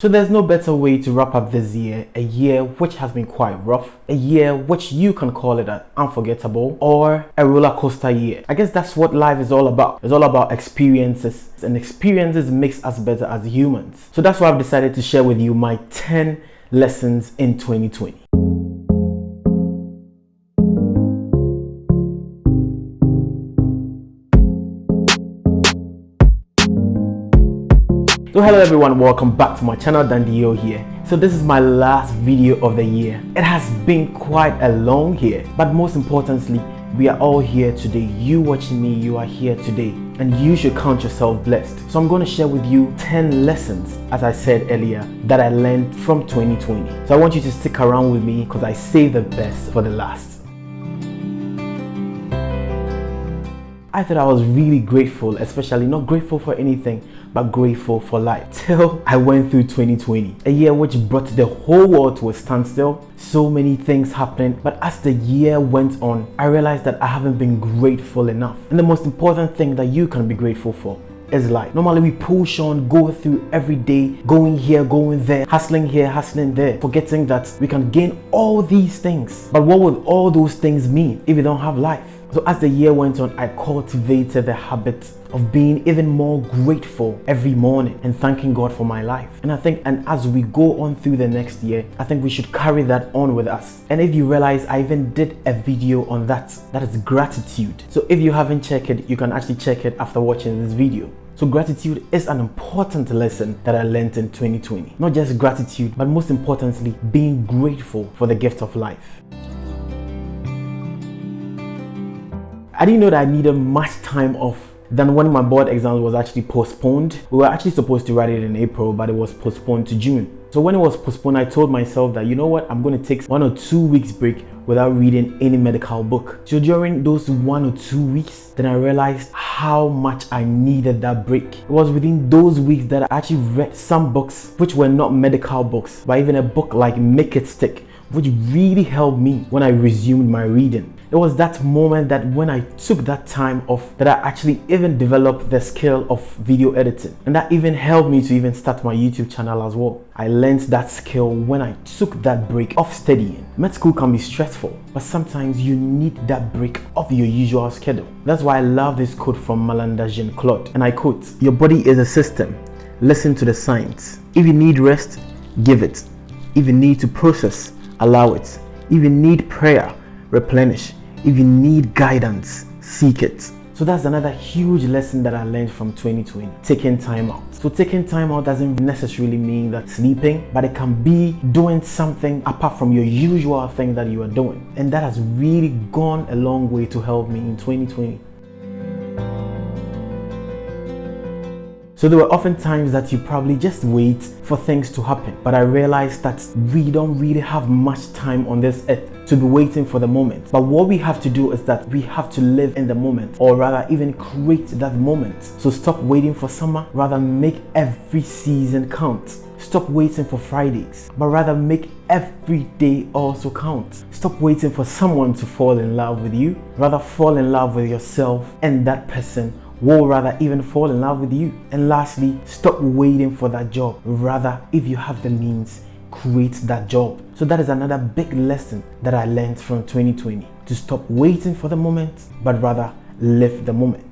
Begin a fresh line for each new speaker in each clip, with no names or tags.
So there's no better way to wrap up this year, a year which has been quite rough, a year which you can call it an unforgettable or a roller coaster year. I guess that's what life is all about. It's all about experiences, and experiences makes us better as humans. So that's why I've decided to share with you my 10 lessons in 2020. So hello everyone, welcome back to my channel. Dandio here. So this is my last video of the year. It has been quite a long year, but most importantly, we are all here today. You watching me, you are here today, and you should count yourself blessed. So I'm going to share with you 10 lessons, as I said earlier, that I learned from 2020. So I want you to stick around with me because I save the best for the last. I thought I was really grateful, especially not grateful for anything, but grateful for life. Till I went through 2020, a year which brought the whole world to a standstill. So many things happened, but as the year went on, I realized that I haven't been grateful enough. And the most important thing that you can be grateful for is life. Normally we push on, go through every day, going here, going there, hustling here, hustling there, forgetting that we can gain all these things. But what would all those things mean if you don't have life? So as the year went on, I cultivated the habit of being even more grateful every morning and thanking God for my life. And I think, and as we go on through the next year, I think we should carry that on with us. And if you realize, I even did a video on that is gratitude. So if you haven't checked it, you can actually check it after watching this video. So gratitude is an important lesson that I learned in 2020. Not just gratitude, but most importantly, being grateful for the gift of life. I didn't know that I needed much time off than when my board exams was actually postponed. We were actually supposed to write it in April, but it was postponed to June. So when it was postponed, I told myself that, you know what, I'm going to take 1 or 2 weeks break without reading any medical book. So during those 1 or 2 weeks, then I realized how much I needed that break. It was within those weeks that I actually read some books which were not medical books, but even a book like Make It Stick, which really helped me when I resumed my reading. It was that moment that when I took that time off that I actually even developed the skill of video editing, and that even helped me to even start my YouTube channel as well. I learned that skill when I took that break of studying. Med school can be stressful, but sometimes you need that break of your usual schedule. That's why I love this quote from Malanda Jean-Claude, and I quote, "Your body is a system. Listen to the signs. If you need rest, give it. If you need to process, allow it. If you need prayer, replenish. If you need guidance, seek it." So that's another huge lesson that I learned from 2020, taking time out. So taking time out doesn't necessarily mean that sleeping, but it can be doing something apart from your usual thing that you are doing. And that has really gone a long way to help me in 2020. So there were often times that you probably just wait for things to happen. But I realized that we don't really have much time on this earth to be waiting for the moment. But what we have to do is that we have to live in the moment, or rather even create that moment. So stop waiting for summer, rather make every season count. Stop waiting for Fridays, but rather make every day also count. Stop waiting for someone to fall in love with you, rather fall in love with yourself, and that person will rather even fall in love with you. And lastly, stop waiting for that job. Rather, if you have the means, create that job. So that is another big lesson that I learned from 2020. To stop waiting for the moment, but rather live the moment.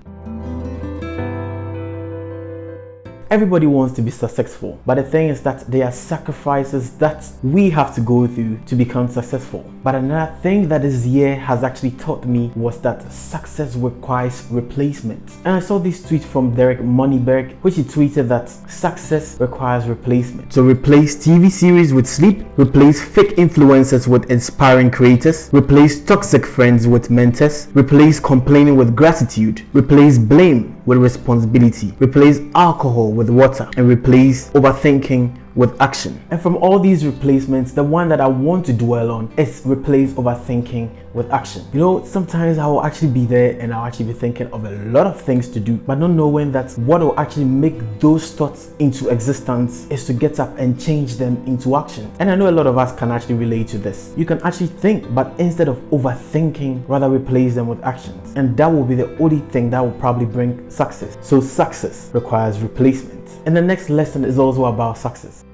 Everybody wants to be successful, but the thing is that there are sacrifices that we have to go through to become successful. But another thing that this year has actually taught me was that success requires replacement. And I saw this tweet from Derek Moneyberg, which he tweeted that success requires replacement. So replace TV series with sleep, replace fake influencers with inspiring creators, replace toxic friends with mentors, replace complaining with gratitude, replace blame with responsibility, replace alcohol with water, and replace overthinking with action. And from all these replacements, the one that I want to dwell on is replace overthinking with action. You know, sometimes I will actually be there and I'll actually be thinking of a lot of things to do, but not knowing that what will actually make those thoughts into existence is to get up and change them into action. And I know a lot of us can actually relate to this. You can actually think, but instead of overthinking, rather replace them with actions. And that will be the only thing that will probably bring success. So success requires replacement. And the next lesson is also about success.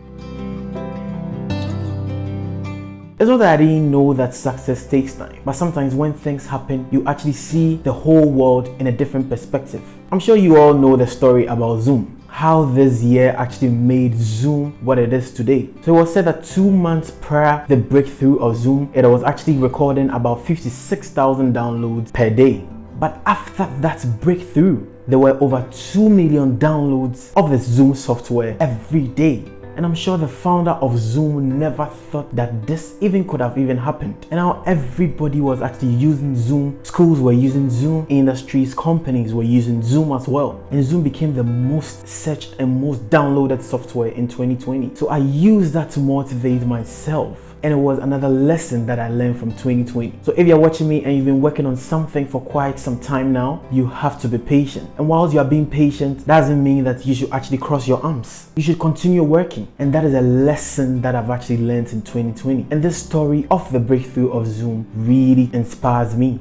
It's not that I didn't know that success takes time, but sometimes when things happen, you actually see the whole world in a different perspective. I'm sure you all know the story about Zoom. How this year actually made Zoom what it is today. So it was said that 2 months prior the breakthrough of Zoom, it was actually recording about 56,000 downloads per day. But after that breakthrough, there were over 2 million downloads of the Zoom software every day. And I'm sure the founder of Zoom never thought that this even could have even happened. And now everybody was actually using Zoom. Schools were using Zoom. Industries, companies were using Zoom as well. And Zoom became the most searched and most downloaded software in 2020. So I used that to motivate myself. And it was another lesson that I learned from 2020. So if you're watching me and you've been working on something for quite some time now, you have to be patient. And whilst you are being patient, doesn't mean that you should actually cross your arms. You should continue working. And that is a lesson that I've actually learned in 2020. And this story of the breakthrough of Zoom really inspires me.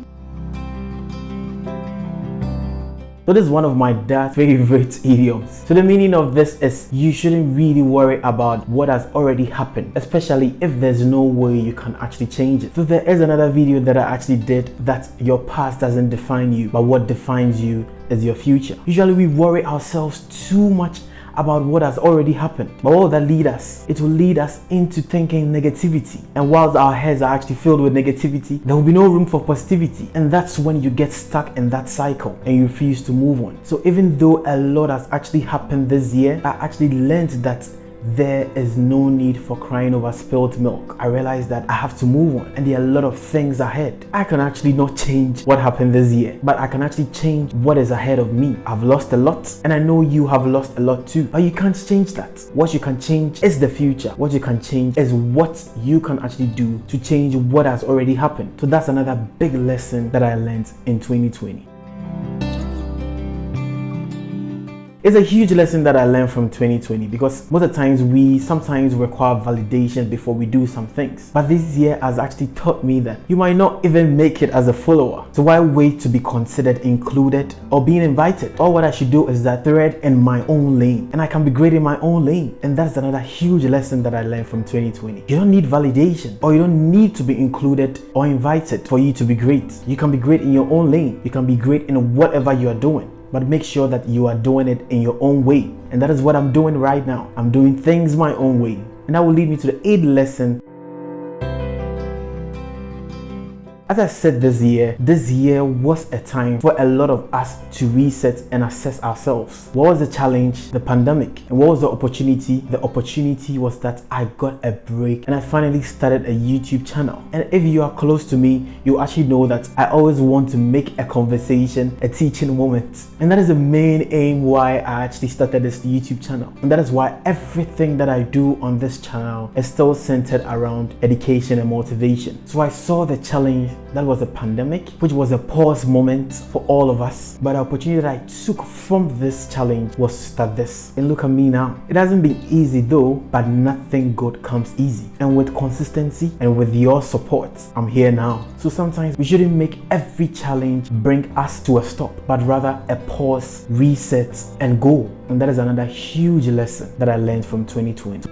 So this is one of my dad's favorite idioms. So the meaning of this is you shouldn't really worry about what has already happened, especially if there's no way you can actually change it. So there is another video that I actually did that your past doesn't define you, but what defines you is your future. Usually we worry ourselves too much about what has already happened, but what will that lead us? It will lead us into thinking negativity, and whilst our heads are actually filled with negativity, there will be no room for positivity, and that's when you get stuck in that cycle and you refuse to move on. So even though a lot has actually happened this year, I actually learned that there is no need for crying over spilt milk. I realized that I have to move on, and there are a lot of things ahead. I can actually not change what happened this year, but I can actually change what is ahead of me. I've lost a lot, and I know you have lost a lot too, but you can't change that. What you can change is the future. What you can change is what you can actually do to change what has already happened. So that's another big lesson that I learned in 2020. It's a huge lesson that I learned from 2020, because most of the times we sometimes require validation before we do some things. But this year has actually taught me that you might not even make it as a follower. So why wait to be considered included or being invited? All what I should do is that thread in my own lane, and I can be great in my own lane. And that's another huge lesson that I learned from 2020. You don't need validation, or you don't need to be included or invited for you to be great. You can be great in your own lane. You can be great in whatever you are doing. But make sure that you are doing it in your own way. And that is what I'm doing right now. I'm doing things my own way. And that will lead me to the 8th lesson. As I said, this year was a time for a lot of us to reset and assess ourselves. What was the challenge? The pandemic. And what was the opportunity? The opportunity was that I got a break and I finally started a YouTube channel. And if you are close to me, you actually know that I always want to make a conversation a teaching moment. And that is the main aim why I actually started this YouTube channel. And that is why everything that I do on this channel is still centered around education and motivation. So I saw the challenge that was a pandemic, which was a pause moment for all of us. But the opportunity that I took from this challenge was to start this. And look at me now. It hasn't been easy though, but nothing good comes easy. And with consistency and with your support, I'm here now. So sometimes we shouldn't make every challenge bring us to a stop, but rather a pause, reset, and go. And that is another huge lesson that I learned from 2020.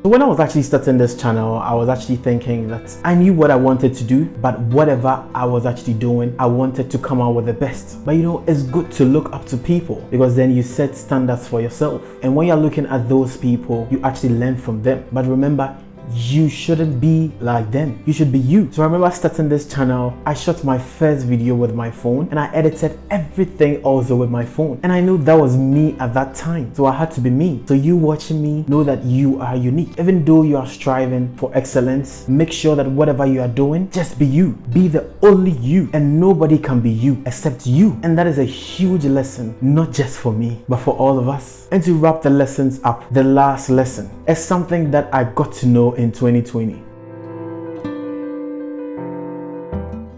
So when I was actually starting this channel, I was actually thinking that I knew what I wanted to do, but whatever I was actually doing, I wanted to come out with the best. But you know, it's good to look up to people, because then you set standards for yourself. And when you're looking at those people, you actually learn from them. But remember, you shouldn't be like them. You should be you. So I remember starting this channel, I shot my first video with my phone and I edited everything also with my phone. And I knew that was me at that time. So I had to be me. So you watching me, know that you are unique. Even though you are striving for excellence, make sure that whatever you are doing, just be you. Be the only you. And nobody can be you except you. And that is a huge lesson, not just for me, but for all of us. And to wrap the lessons up, the last lesson is something that I got to know in 2020.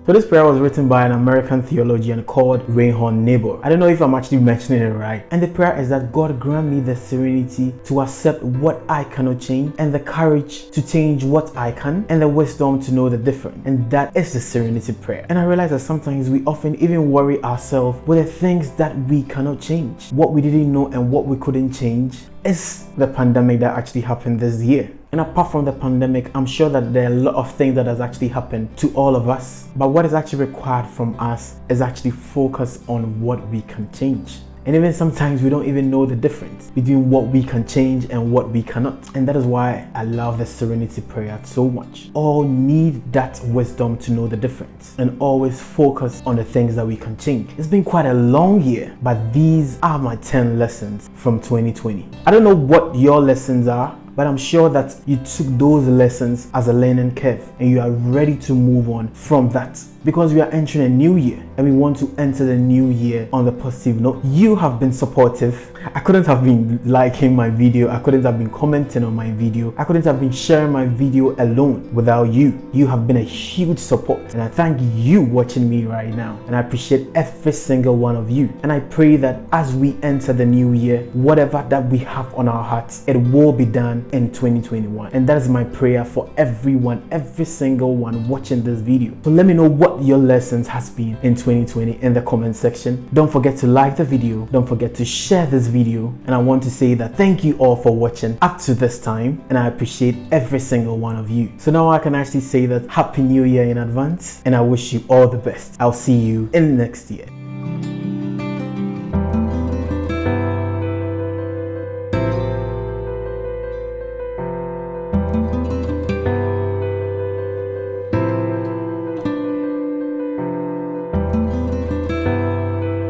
So this prayer was written by an American theologian called Reinhold Niebuhr. I don't know if I'm actually mentioning it right. And the prayer is that God grant me the serenity to accept what I cannot change, and the courage to change what I can, and the wisdom to know the difference. And that is the Serenity Prayer. And I realize that sometimes we often even worry ourselves with the things that we cannot change, what we didn't know and what we couldn't change. is the pandemic that actually happened this year. And apart from the pandemic, I'm sure that there are a lot of things that has actually happened to all of us. But what is actually required from us is actually focus on what we can change. And even sometimes we don't even know the difference between what we can change and what we cannot. And that is why I love the Serenity Prayer so much. All need that wisdom to know the difference and always focus on the things that we can change. It's been quite a long year, but these are my 10 lessons from 2020. I don't know what your lessons are, but I'm sure that you took those lessons as a learning curve and you are ready to move on from that, because we are entering a new year and we want to enter the new year on the positive note. You have been supportive. I couldn't have been liking my video. I couldn't have been commenting on my video. I couldn't have been sharing my video alone without you. You have been a huge support, and I thank you watching me right now, and I appreciate every single one of you. And I pray that as we enter the new year, whatever that we have on our hearts, it will be done in 2021. And that is my prayer for everyone, every single one watching this video. So let me know what your lessons has been in 2020 in the comment section. Don't forget to like the video. Don't forget to share this video. And I want to say that thank you all for watching up to this time, and I appreciate every single one of you. So now I can actually say that Happy New Year in advance, and I wish you all the best. I'll see you in next year.